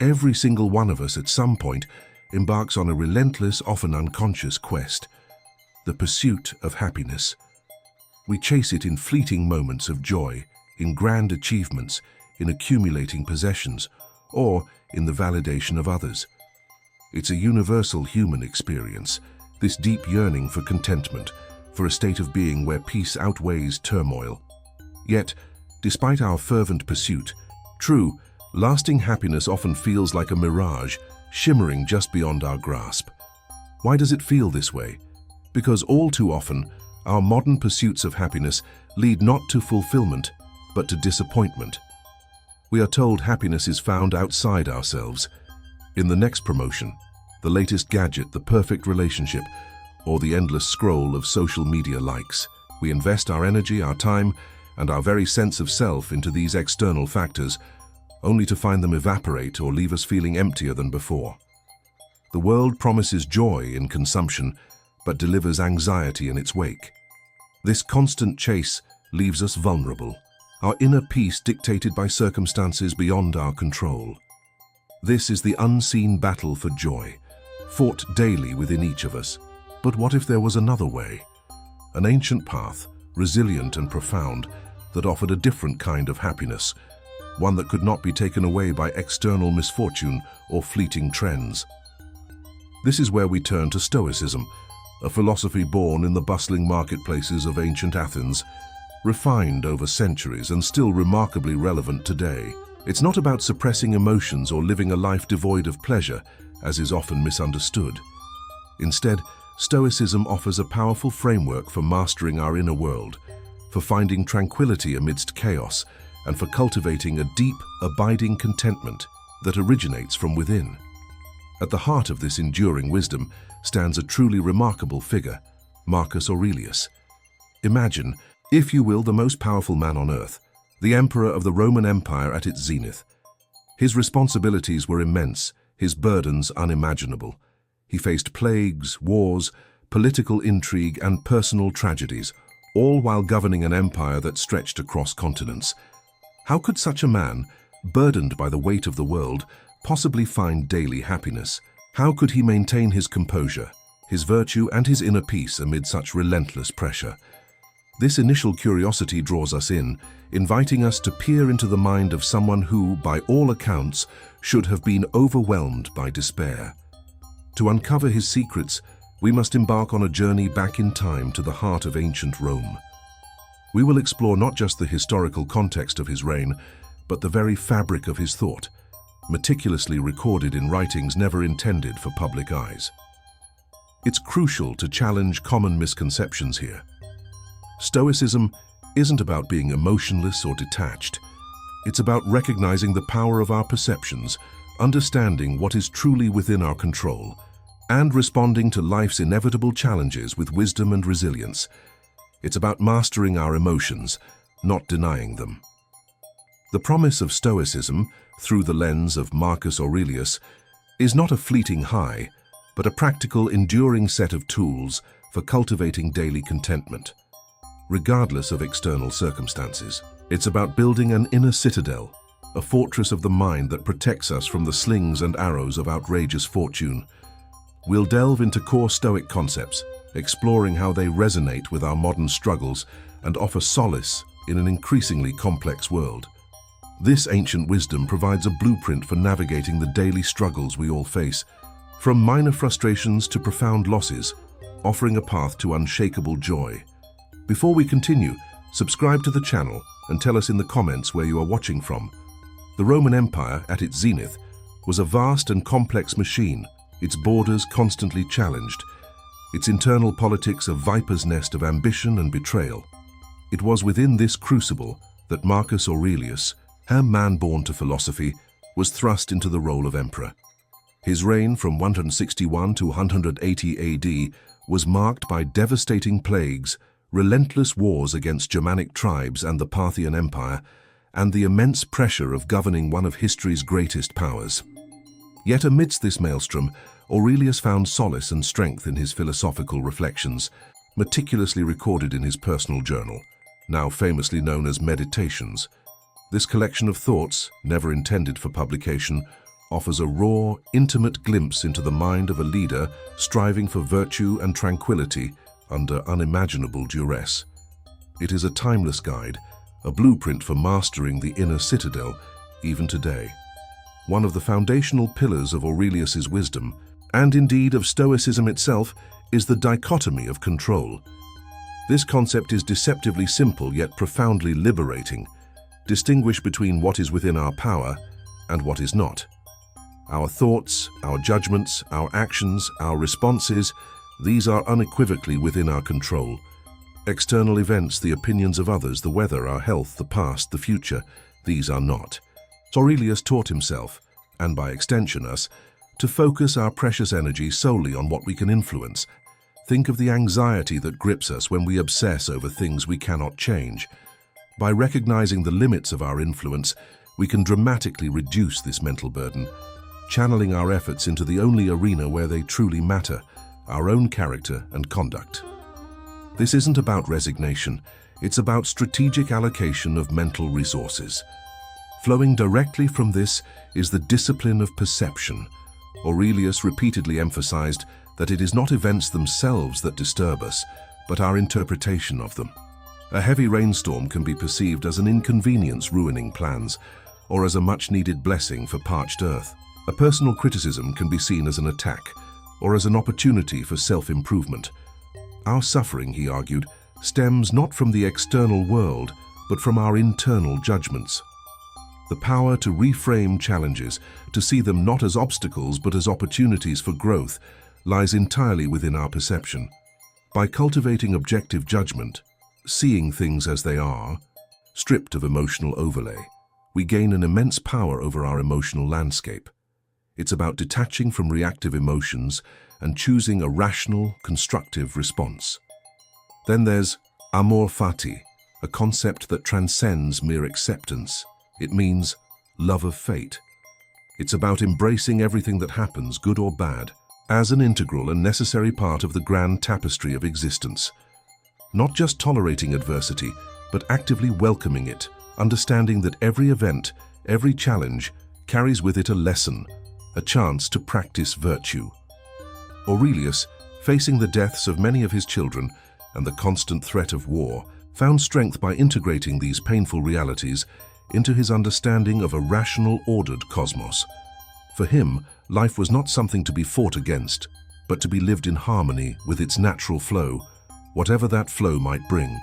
Every single one of us at some point embarks on a relentless, often unconscious quest, the pursuit of happiness. We chase it in fleeting moments of joy, in grand achievements, in accumulating possessions, or in the validation of others. It's a universal human experience, this deep yearning for contentment, for a state of being where peace outweighs turmoil. Yet, despite our fervent pursuit, true, lasting happiness often feels like a mirage, shimmering just beyond our grasp. Why does it feel this way? Because all too often, our modern pursuits of happiness lead not to fulfillment, but to disappointment. We are told happiness is found outside ourselves, in the next promotion, the latest gadget, the perfect relationship, or the endless scroll of social media likes. We invest our energy, our time, and our very sense of self into these external factors, only to find them evaporate or leave us feeling emptier than before. The world promises joy in consumption, but delivers anxiety in its wake. This constant chase leaves us vulnerable, our inner peace dictated by circumstances beyond our control. This is the unseen battle for joy, fought daily within each of us. But what if there was another way? An ancient path, resilient and profound, that offered a different kind of happiness, one that could not be taken away by external misfortune or fleeting trends. This is where we turn to Stoicism, a philosophy born in the bustling marketplaces of ancient Athens, refined over centuries and still remarkably relevant today. It's not about suppressing emotions or living a life devoid of pleasure, as is often misunderstood. Instead, Stoicism offers a powerful framework for mastering our inner world, for finding tranquility amidst chaos, and for cultivating a deep, abiding contentment that originates from within. At the heart of this enduring wisdom stands a truly remarkable figure, Marcus Aurelius. Imagine, if you will, the most powerful man on earth, the emperor of the Roman Empire at its zenith. His responsibilities were immense, his burdens unimaginable. He faced plagues, wars, political intrigue, and personal tragedies, all while governing an empire that stretched across continents. How could such a man, burdened by the weight of the world, possibly find daily happiness? How could he maintain his composure, his virtue, and his inner peace amid such relentless pressure? This initial curiosity draws us in, inviting us to peer into the mind of someone who, by all accounts, should have been overwhelmed by despair. To uncover his secrets, we must embark on a journey back in time to the heart of ancient Rome. We will explore not just the historical context of his reign, but the very fabric of his thought, meticulously recorded in writings never intended for public eyes. It's crucial to challenge common misconceptions here. Stoicism isn't about being emotionless or detached. It's about recognizing the power of our perceptions, understanding what is truly within our control, and responding to life's inevitable challenges with wisdom and resilience. It's about mastering our emotions, not denying them. The promise of Stoicism, through the lens of Marcus Aurelius, is not a fleeting high, but a practical, enduring set of tools for cultivating daily contentment, regardless of external circumstances. It's about building an inner citadel, a fortress of the mind that protects us from the slings and arrows of outrageous fortune. We'll delve into core Stoic concepts, exploring how they resonate with our modern struggles and offer solace in an increasingly complex world. This ancient wisdom provides a blueprint for navigating the daily struggles we all face, from minor frustrations to profound losses, offering a path to unshakable joy. Before we continue, subscribe to the channel and tell us in the comments where you are watching from. The Roman Empire, at its zenith, was a vast and complex machine, its borders constantly challenged, its internal politics a viper's nest of ambition and betrayal. It was within this crucible that Marcus Aurelius, a man born to philosophy, was thrust into the role of emperor. His reign from 161 to 180 AD was marked by devastating plagues, relentless wars against Germanic tribes and the Parthian Empire, and the immense pressure of governing one of history's greatest powers. Yet amidst this maelstrom, Aurelius found solace and strength in his philosophical reflections, meticulously recorded in his personal journal, now famously known as Meditations. This collection of thoughts, never intended for publication, offers a raw, intimate glimpse into the mind of a leader striving for virtue and tranquility under unimaginable duress. It is a timeless guide, a blueprint for mastering the inner citadel, even today. One of the foundational pillars of Aurelius's wisdom, and indeed of Stoicism itself, is the dichotomy of control. This concept is deceptively simple yet profoundly liberating. Distinguish between what is within our power and what is not. Our thoughts, our judgments, our actions, our responses, these are unequivocally within our control. External events, the opinions of others, the weather, our health, the past, the future, these are not. Aurelius taught himself, and by extension us, to focus our precious energy solely on what we can influence. Think of the anxiety that grips us when we obsess over things we cannot change. By recognizing the limits of our influence, we can dramatically reduce this mental burden, channeling our efforts into the only arena where they truly matter, our own character and conduct. This isn't about resignation, it's about strategic allocation of mental resources. Flowing directly from this is the discipline of perception. Aurelius repeatedly emphasized that it is not events themselves that disturb us, but our interpretation of them. A heavy rainstorm can be perceived as an inconvenience ruining plans, or as a much-needed blessing for parched earth. A personal criticism can be seen as an attack, or as an opportunity for self-improvement. Our suffering, he argued, stems not from the external world, but from our internal judgments. The power to reframe challenges, to see them not as obstacles but as opportunities for growth, lies entirely within our perception. By cultivating objective judgment, seeing things as they are, stripped of emotional overlay, we gain an immense power over our emotional landscape. It's about detaching from reactive emotions and choosing a rational, constructive response. Then there's Amor Fati, a concept that transcends mere acceptance. It means love of fate. It's about embracing everything that happens, good or bad, as an integral and necessary part of the grand tapestry of existence. Not just tolerating adversity, but actively welcoming it, understanding that every event, every challenge, carries with it a lesson, a chance to practice virtue. Aurelius, facing the deaths of many of his children and the constant threat of war, found strength by integrating these painful realities into his understanding of a rational, ordered cosmos. For him, life was not something to be fought against, but to be lived in harmony with its natural flow, whatever that flow might bring.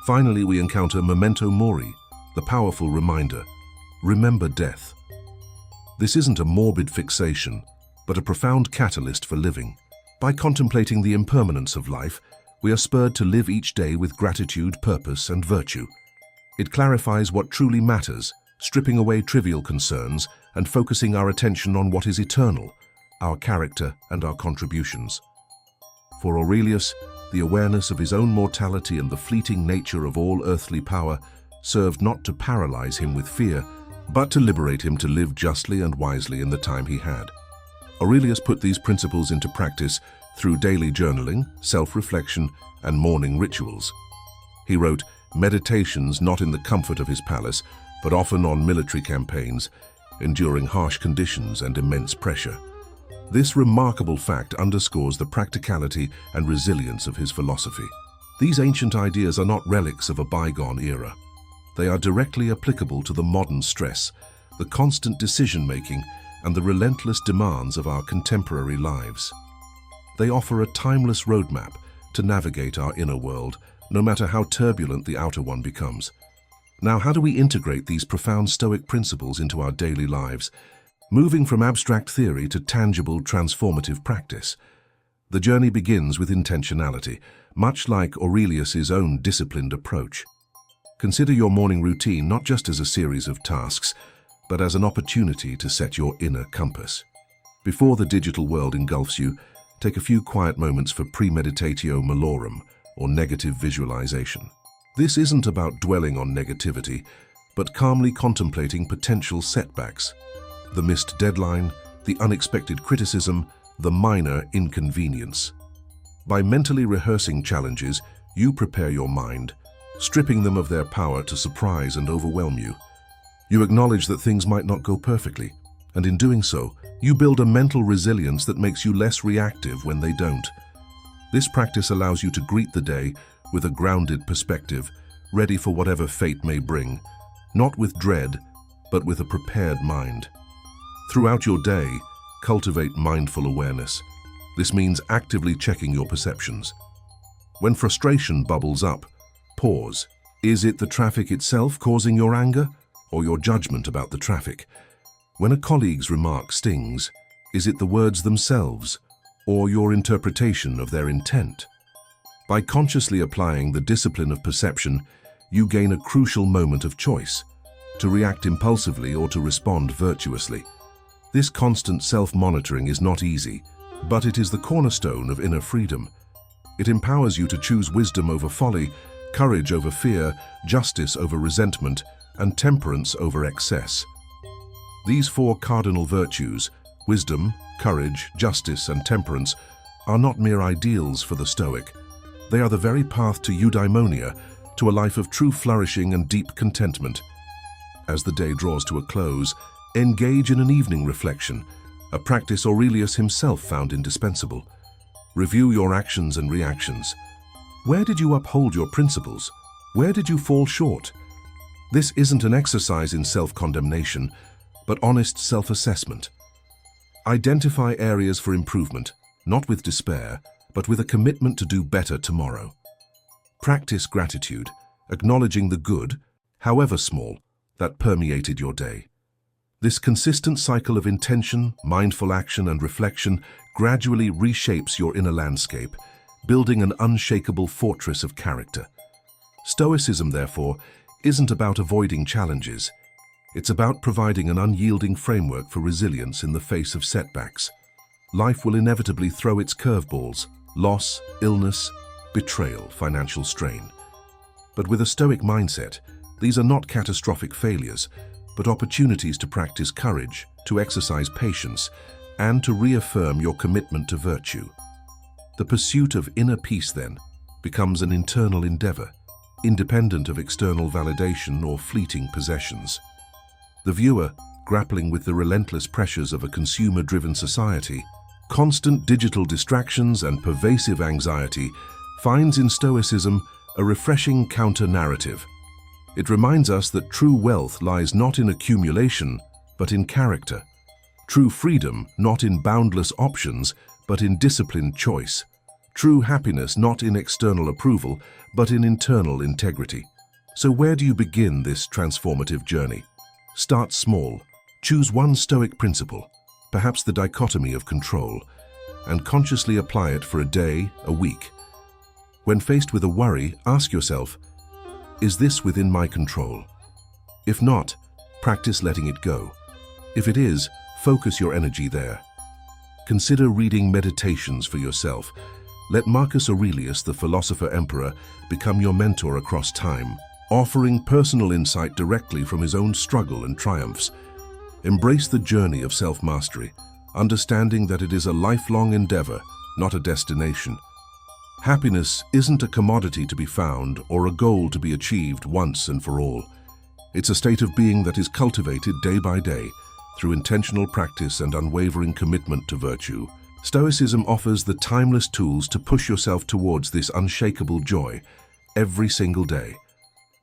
Finally, we encounter memento mori, the powerful reminder, remember death. This isn't a morbid fixation, but a profound catalyst for living. By contemplating the impermanence of life, we are spurred to live each day with gratitude, purpose, and virtue. It clarifies what truly matters, stripping away trivial concerns and focusing our attention on what is eternal, our character and our contributions. For Aurelius, the awareness of his own mortality and the fleeting nature of all earthly power served not to paralyze him with fear, but to liberate him to live justly and wisely in the time he had. Aurelius put these principles into practice through daily journaling, self-reflection, and morning rituals. He wrote meditations not in the comfort of his palace, but often on military campaigns, enduring harsh conditions and immense pressure. This remarkable fact underscores the practicality and resilience of his philosophy. These ancient ideas are not relics of a bygone era. They are directly applicable to the modern stress, the constant decision-making, and the relentless demands of our contemporary lives. They offer a timeless roadmap to navigate our inner world, no matter how turbulent the outer one becomes. Now, how do we integrate these profound Stoic principles into our daily lives, moving from abstract theory to tangible, transformative practice? The journey begins with intentionality, much like Aurelius's own disciplined approach. Consider your morning routine not just as a series of tasks, but as an opportunity to set your inner compass. Before the digital world engulfs you, take a few quiet moments for premeditatio malorum, or negative visualization. This isn't about dwelling on negativity, but calmly contemplating potential setbacks, the missed deadline, the unexpected criticism, the minor inconvenience. By mentally rehearsing challenges, you prepare your mind, stripping them of their power to surprise and overwhelm you. You acknowledge that things might not go perfectly, and in doing so, you build a mental resilience that makes you less reactive when they don't. This practice allows you to greet the day with a grounded perspective, ready for whatever fate may bring, not with dread, but with a prepared mind. Throughout your day, cultivate mindful awareness. This means actively checking your perceptions. When frustration bubbles up, pause. Is it the traffic itself causing your anger, or your judgment about the traffic? When a colleague's remark stings, is it the words themselves, or your interpretation of their intent? By consciously applying the discipline of perception, you gain a crucial moment of choice, to react impulsively or to respond virtuously. This constant self-monitoring is not easy, but it is the cornerstone of inner freedom. It empowers you to choose wisdom over folly, courage over fear, justice over resentment, and temperance over excess. These four cardinal virtues, wisdom, courage, justice, and temperance, are not mere ideals for the Stoic. They are the very path to eudaimonia, to a life of true flourishing and deep contentment. As the day draws to a close, engage in an evening reflection, a practice Aurelius himself found indispensable. Review your actions and reactions. Where did you uphold your principles? Where did you fall short? This isn't an exercise in self-condemnation, but honest self-assessment. Identify areas for improvement, not with despair, but with a commitment to do better tomorrow. Practice gratitude, acknowledging the good, however small, that permeated your day. This consistent cycle of intention, mindful action, and reflection gradually reshapes your inner landscape, building an unshakable fortress of character. Stoicism, therefore, isn't about avoiding challenges. It's about providing an unyielding framework for resilience in the face of setbacks. Life will inevitably throw its curveballs: loss, illness, betrayal, financial strain. But with a Stoic mindset, these are not catastrophic failures, but opportunities to practice courage, to exercise patience, and to reaffirm your commitment to virtue. The pursuit of inner peace, then, becomes an internal endeavor, independent of external validation or fleeting possessions. The viewer, grappling with the relentless pressures of a consumer-driven society, constant digital distractions and pervasive anxiety, finds in Stoicism a refreshing counter-narrative. It reminds us that true wealth lies not in accumulation, but in character. True freedom not in boundless options, but in disciplined choice. True happiness not in external approval, but in internal integrity. So where do you begin this transformative journey? Start small. Choose one Stoic principle, perhaps the dichotomy of control, and consciously apply it for a day, a week. When faced with a worry, ask yourself, is this within my control? If not, practice letting it go. If it is, focus your energy there. Consider reading meditations for yourself. Let Marcus Aurelius, the philosopher-emperor, become your mentor across time, offering personal insight directly from his own struggle and triumphs. Embrace the journey of self-mastery, understanding that it is a lifelong endeavor, not a destination. Happiness isn't a commodity to be found or a goal to be achieved once and for all. It's a state of being that is cultivated day by day through intentional practice and unwavering commitment to virtue. Stoicism offers the timeless tools to push yourself towards this unshakable joy every single day.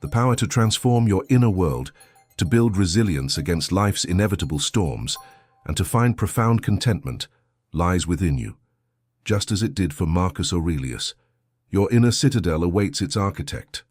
The power to transform your inner world, to build resilience against life's inevitable storms, and to find profound contentment lies within you. Just as it did for Marcus Aurelius, your inner citadel awaits its architect.